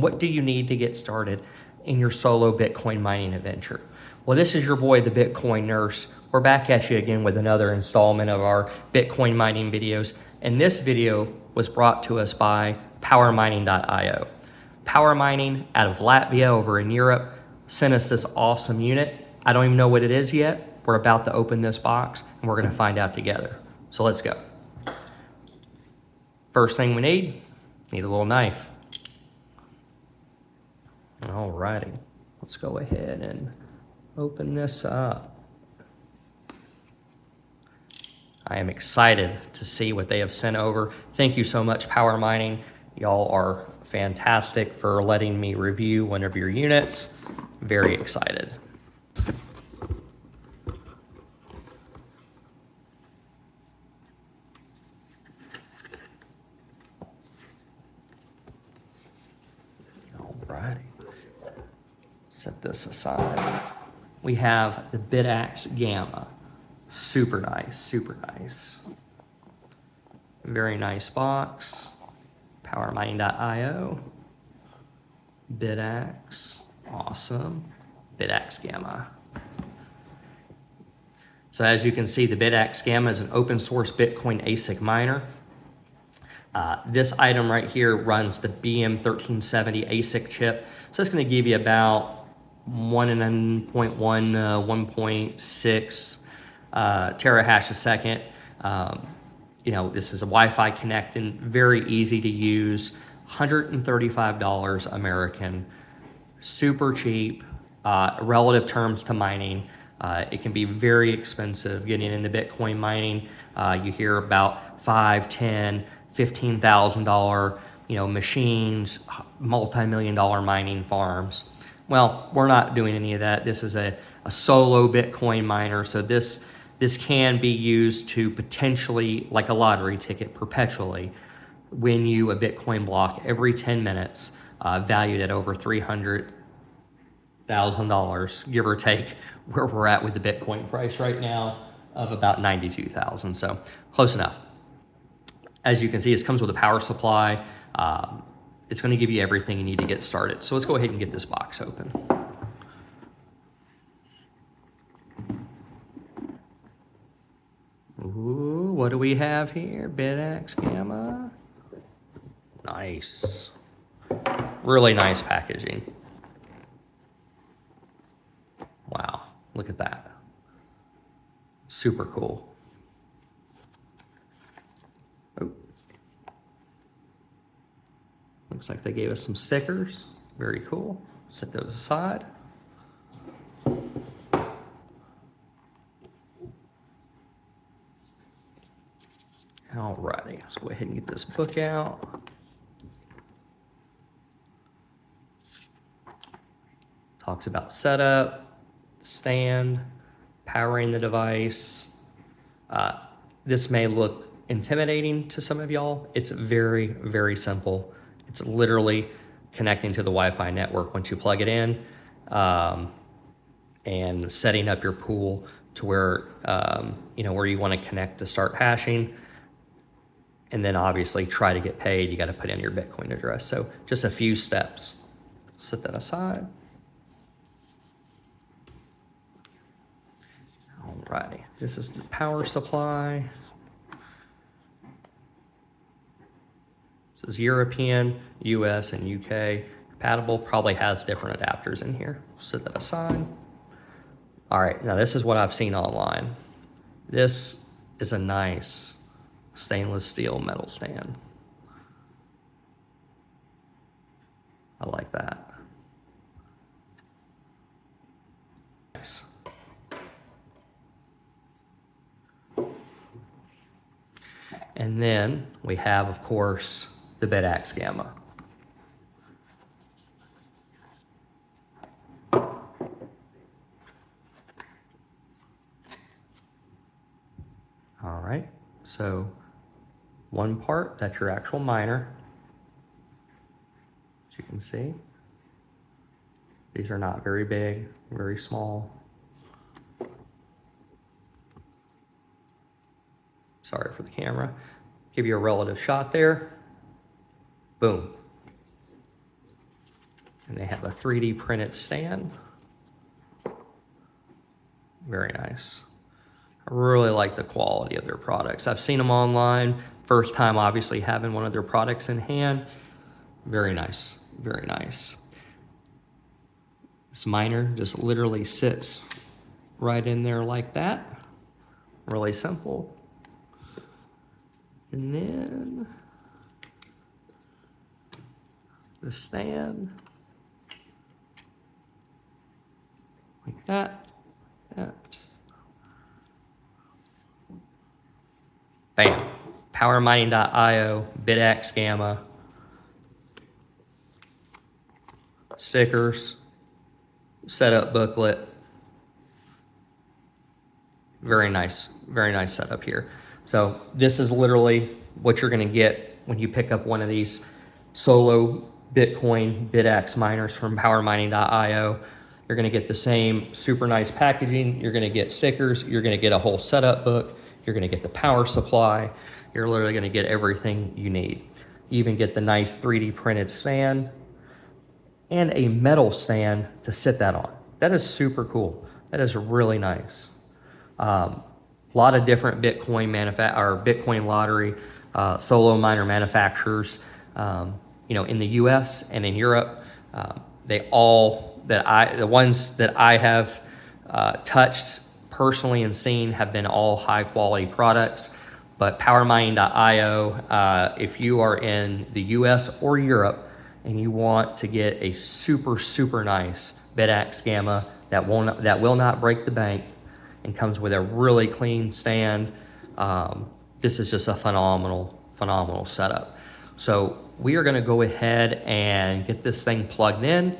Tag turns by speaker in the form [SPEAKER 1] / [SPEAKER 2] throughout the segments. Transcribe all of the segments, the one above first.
[SPEAKER 1] What do you need to get started in your solo Bitcoin mining adventure? Well, this is your boy, the Bitcoin Nurse. We're back at you again with another installment of our Bitcoin mining videos. And this video was brought to us by PowerMining.io. PowerMining out of Latvia over in Europe sent us this awesome unit. I don't even know what it is yet. We're about to open this box and we're gonna find out together. So let's go. First thing we need a little knife. Alrighty, let's go ahead and open this up. I am excited to see what they have sent over. Thank you so much, PowerMining. Y'all are fantastic for letting me review one of your units. Very excited. Alrighty. Set this aside. We have the BITAXE Gamma. Super nice, super nice. Very nice box. PowerMining.io. BITAXE, awesome. BITAXE Gamma. So as you can see, the BITAXE Gamma is an open source Bitcoin ASIC miner. This item right here runs the BM1370 ASIC chip. So it's going to give you about 1.6 terahash a second. You know, this is a Wi-Fi connecting, very easy to use, $135 American, super cheap, relative terms to mining. It can be very expensive getting into Bitcoin mining. You hear about $5,000, $10,000, $15,000, you know, machines, multi-million-dollar mining farms. Well, we're not doing any of that. This is a solo Bitcoin miner, so this can be used to potentially, like a lottery ticket, perpetually win you a Bitcoin block every 10 minutes, valued at over $300,000, give or take, where we're at with the Bitcoin price right now of about 92,000. So close enough. As you can see, this comes with a power supply. It's going to give you everything you need to get started. So let's go ahead and get this box open. Ooh, what do we have here? BITAXE Gamma. Nice. Really nice packaging. Wow, look at that. Super cool. Oh. Looks like they gave us some stickers. Very cool. Set those aside. Alrighty, let's go ahead and get this book out. Talks about setup, stand, powering the device. This may look intimidating to some of y'all. It's very, very simple. It's literally connecting to the Wi-Fi network once you plug it in, and setting up your pool to where, you know, where you want to connect to start hashing. And then obviously try to get paid, you got to put in your Bitcoin address. So just a few steps. Set that aside. Alrighty, this is the power supply. This is European, US, and UK compatible. Probably has different adapters in here. Set that aside. All right, now this is what I've seen online. This is a nice stainless steel metal stand. I like that. Nice. And then we have, of course, the BITAXE Gamma. All right, so one part, that's your actual miner. As you can see, these are not very big, very small. Sorry for the camera. Give you a relative shot there. Boom. And they have a 3D printed stand. Very nice. I really like the quality of their products. I've seen them online. First time obviously having one of their products in hand. Very nice, very nice. This miner just literally sits right in there like that. Really simple. And then the stand. Like that. Bam. PowerMining.io, BitX Gamma. Stickers. Setup booklet. Very nice setup here. So this is literally what you're gonna get when you pick up one of these solo Bitcoin BitX miners from PowerMining.io. You're gonna get the same super nice packaging. You're gonna get stickers. You're gonna get a whole setup book. You're gonna get the power supply. You're literally gonna get everything you need. You even get the nice 3D printed stand and a metal stand to sit that on. That is super cool. That is really nice. A lot of different Bitcoin lottery solo miner manufacturers, in the U.S. and in Europe. The ones that I have touched personally and seen have been all high quality products. But PowerMining.io, if you are in the U.S. or Europe and you want to get a super nice BitX Gamma that will not break the bank, and comes with a really clean stand. This is just a phenomenal setup. So we are gonna go ahead and get this thing plugged in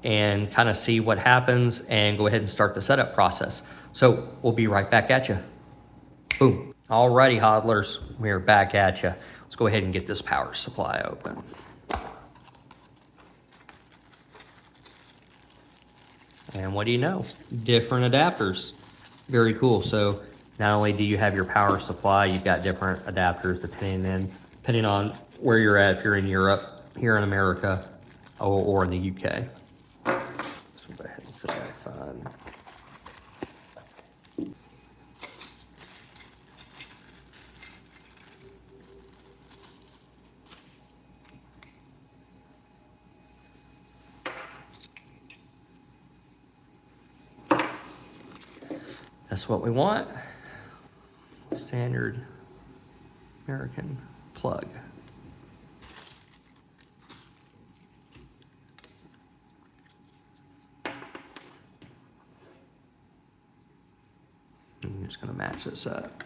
[SPEAKER 1] and kind of see what happens and go ahead and start the setup process. So we'll be right back at you. Boom. Alrighty, hodlers, we're back at you. Let's go ahead and get this power supply open. And what do you know? Different adapters. Very cool. So not only do you have your power supply, you've got different adapters depending on where you're at, if you're in Europe, here in America, or in the UK. So go ahead and set that aside. That's what we want. Standard American plug. I'm just gonna match this up.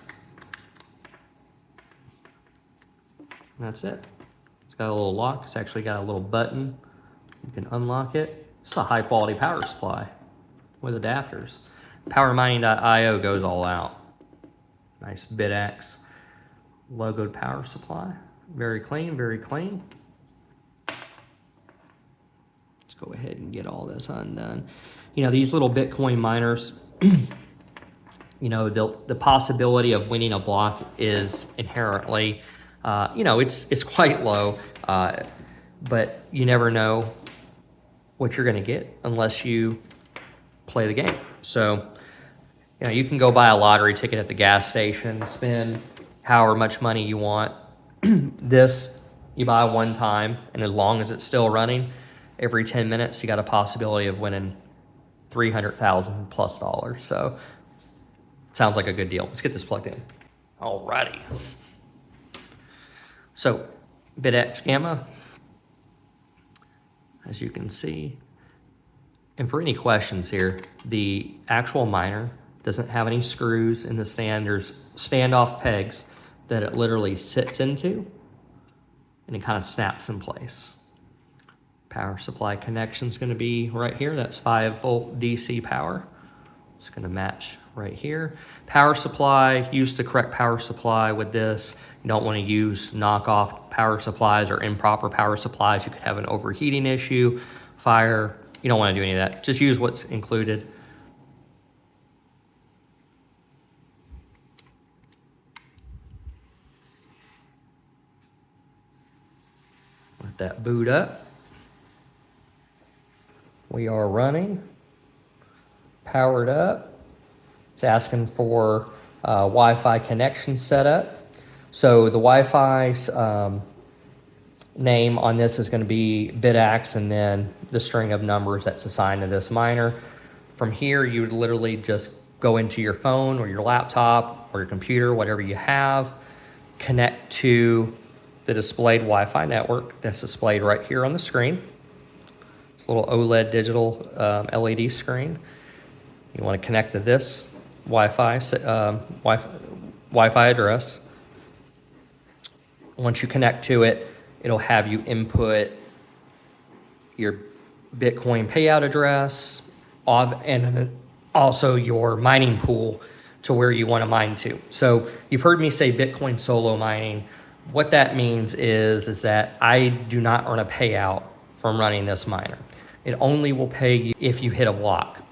[SPEAKER 1] And that's it. It's got a little lock. It's actually got a little button. You can unlock it. It's a high quality power supply with adapters. PowerMining.io goes all out. Nice BitX logoed power supply. Very clean, very clean. Let's go ahead and get all this undone. These little Bitcoin miners, the possibility of winning a block is inherently, it's quite low, but you never know what you're gonna get unless you play the game. So, you can go buy a lottery ticket at the gas station, spend however much money you want. This, you buy one time, and as long as it's still running, every 10 minutes, you got a possibility of winning $300,000 plus. So, sounds like a good deal. Let's get this plugged in. Alrighty. So, BitX Gamma, as you can see. And for any questions here, the actual miner doesn't have any screws in the stand. There's standoff pegs that it literally sits into, and it kind of snaps in place. Power supply connection is going to be right here. That's 5-volt DC power. It's going to match right here. Power supply, use the correct power supply with this. You don't want to use knockoff power supplies or improper power supplies. You could have an overheating issue, fire. You don't want to do any of that. Just use what's included. Let that boot up. We are running, powered up. It's asking for Wi-Fi connection setup. So the Wi-Fi's name on this is going to be BitAxe, and then the string of numbers that's assigned to this miner. From here, you would literally just go into your phone or your laptop or your computer, whatever you have, connect to the displayed Wi-Fi network that's displayed right here on the screen. It's a little OLED digital LED screen. You want to connect to this Wi-Fi address. Once you connect to it, it'll have you input your Bitcoin payout address and also your mining pool to where you want to mine to. So you've heard me say Bitcoin solo mining. What that means is that I do not earn a payout from running this miner. It only will pay you if you hit a block.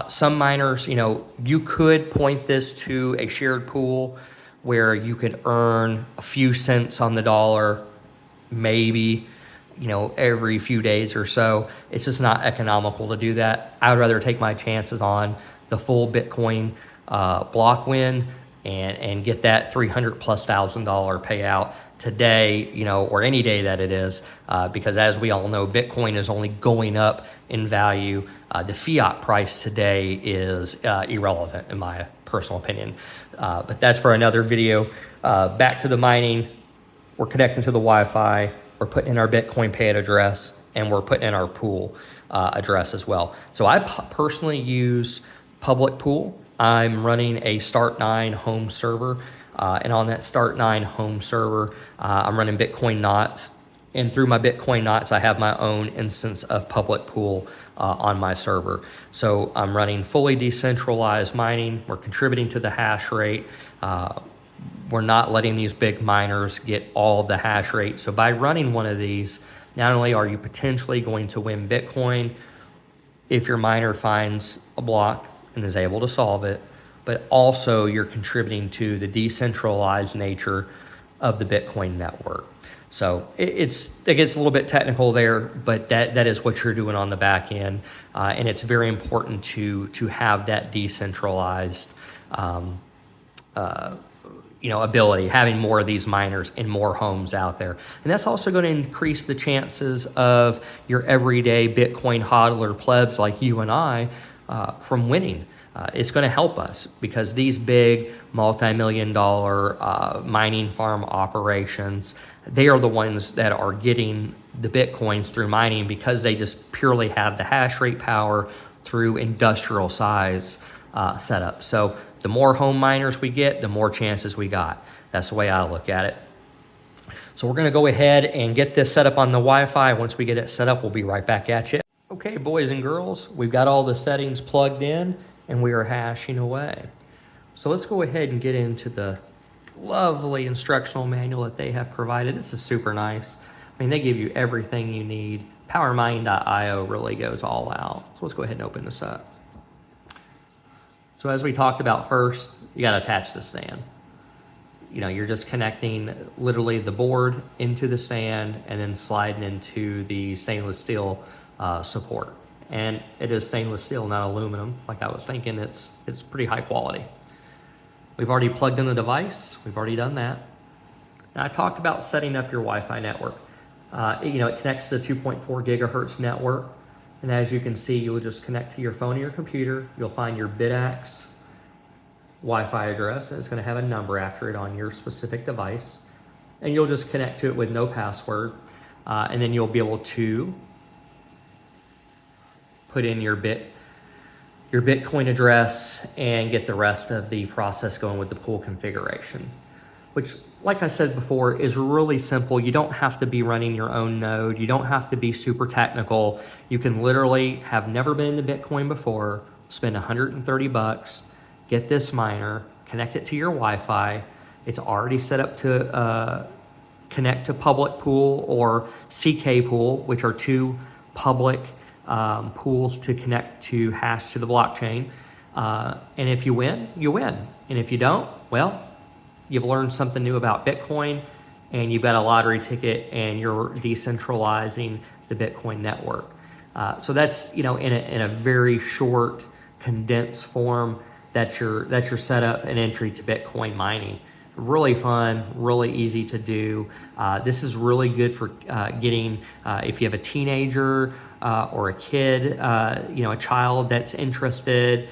[SPEAKER 1] Some miners, you could point this to a shared pool where you could earn a few cents on the dollar, maybe, every few days or so. It's just not economical to do that. I would rather take my chances on the full Bitcoin block win and get that $300,000+ payout today, or any day that it is, because as we all know, Bitcoin is only going up in value. The fiat price today is irrelevant in my personal opinion, but that's for another video. Back to the mining. We're connecting to the Wi-Fi, we're putting in our Bitcoin payout address, and we're putting in our pool address as well. So I personally use public pool. I'm running a Start9 home server, and on that Start9 home server, I'm running Bitcoin knots. And through my Bitcoin knots, I have my own instance of public pool on my server. So I'm running fully decentralized mining. We're contributing to the hash rate. We're not letting these big miners get all of the hash rate. So by running one of these, not only are you potentially going to win Bitcoin if your miner finds a block and is able to solve it, but also you're contributing to the decentralized nature of the Bitcoin network. So it gets a little bit technical there, but that is what you're doing on the back end, and it's very important to have that decentralized ability, having more of these miners in more homes out there. And that's also going to increase the chances of your everyday Bitcoin hodler plebs like you and I from winning. It's going to help us because these big multi-million-dollar mining farm operations, they are the ones that are getting the Bitcoins through mining because they just purely have the hash rate power through industrial size setup. So the more home miners we get, the more chances we got. That's the way I look at it. So we're going to go ahead and get this set up on the Wi-Fi. Once we get it set up, we'll be right back at you. Okay, boys and girls, we've got all the settings plugged in and we are hashing away. So let's go ahead and get into the lovely instructional manual that they have provided. This is super nice. I mean, they give you everything you need. PowerMining.io really goes all out. So let's go ahead and open this up. So as we talked about first, you got to attach the stand. You're just connecting literally the board into the stand and then sliding into the stainless steel support. And it is stainless steel, not aluminum. Like I was thinking, it's pretty high quality. We've already plugged in the device. We've already done that. Now, I talked about setting up your Wi-Fi network. It connects to the 2.4 gigahertz network. And as you can see, you'll just connect to your phone or your computer. You'll find your BitAxe Wi-Fi address, and it's going to have a number after it on your specific device. And you'll just connect to it with no password. And then you'll be able to put in your Bitcoin address and get the rest of the process going with the pool configuration, which, like I said before, is really simple. You don't have to be running your own node. You don't have to be super technical. You can literally have never been into Bitcoin before, spend $130, get this miner, connect it to your Wi-Fi. It's already set up to connect to public pool or CK pool, which are two public pools to connect to hash to the blockchain. And if you win, you win. And if you don't, well, you've learned something new about Bitcoin and you've got a lottery ticket and you're decentralizing the Bitcoin network. So that's, in a very short, condensed form, that's your setup and entry to Bitcoin mining. Really fun, really easy to do. This is really good for getting, if you have a teenager or a kid, a child that's interested,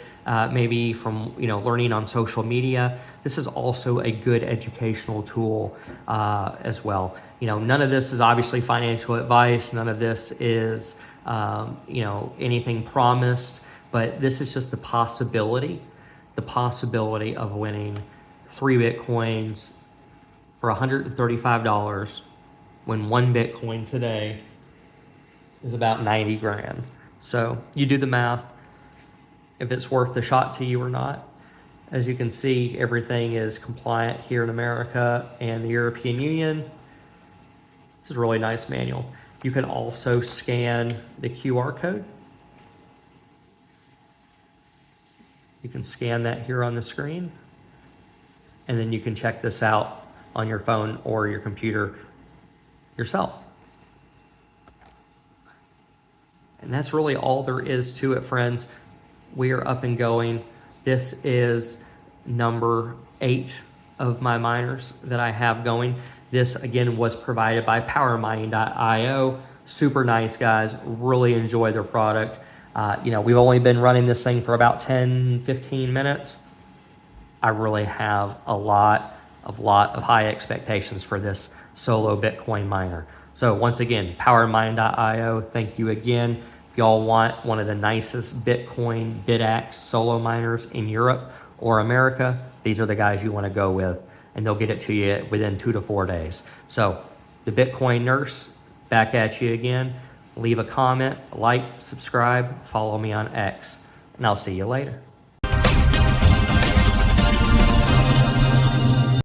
[SPEAKER 1] maybe from learning on social media. This is also a good educational tool as well. None of this is obviously financial advice. None of this is anything promised, but this is just the possibility of winning 3 Bitcoins for $135 when 1 Bitcoin today is about 90 grand. So you do the math, if it's worth the shot to you or not. As you can see, everything is compliant here in America and the European Union. This is a really nice manual. You can also scan the QR code. You can scan that here on the screen, and then you can check this out on your phone or your computer yourself. And that's really all there is to it, friends. We are up and going. This is number 8 of my miners that I have going. This, again, was provided by PowerMining.io. Super nice guys. Really enjoy their product. We've only been running this thing for about 10, 15 minutes. I really have a lot of high expectations for this solo Bitcoin miner. So once again, PowerMining.io, thank you again. If y'all want one of the nicest Bitcoin BitAxe solo miners in Europe or America, these are the guys you want to go with, and they'll get it to you within 2 to 4 days. So the Bitcoin Nurse, back at you again. Leave a comment, like, subscribe, follow me on X, and I'll see you later.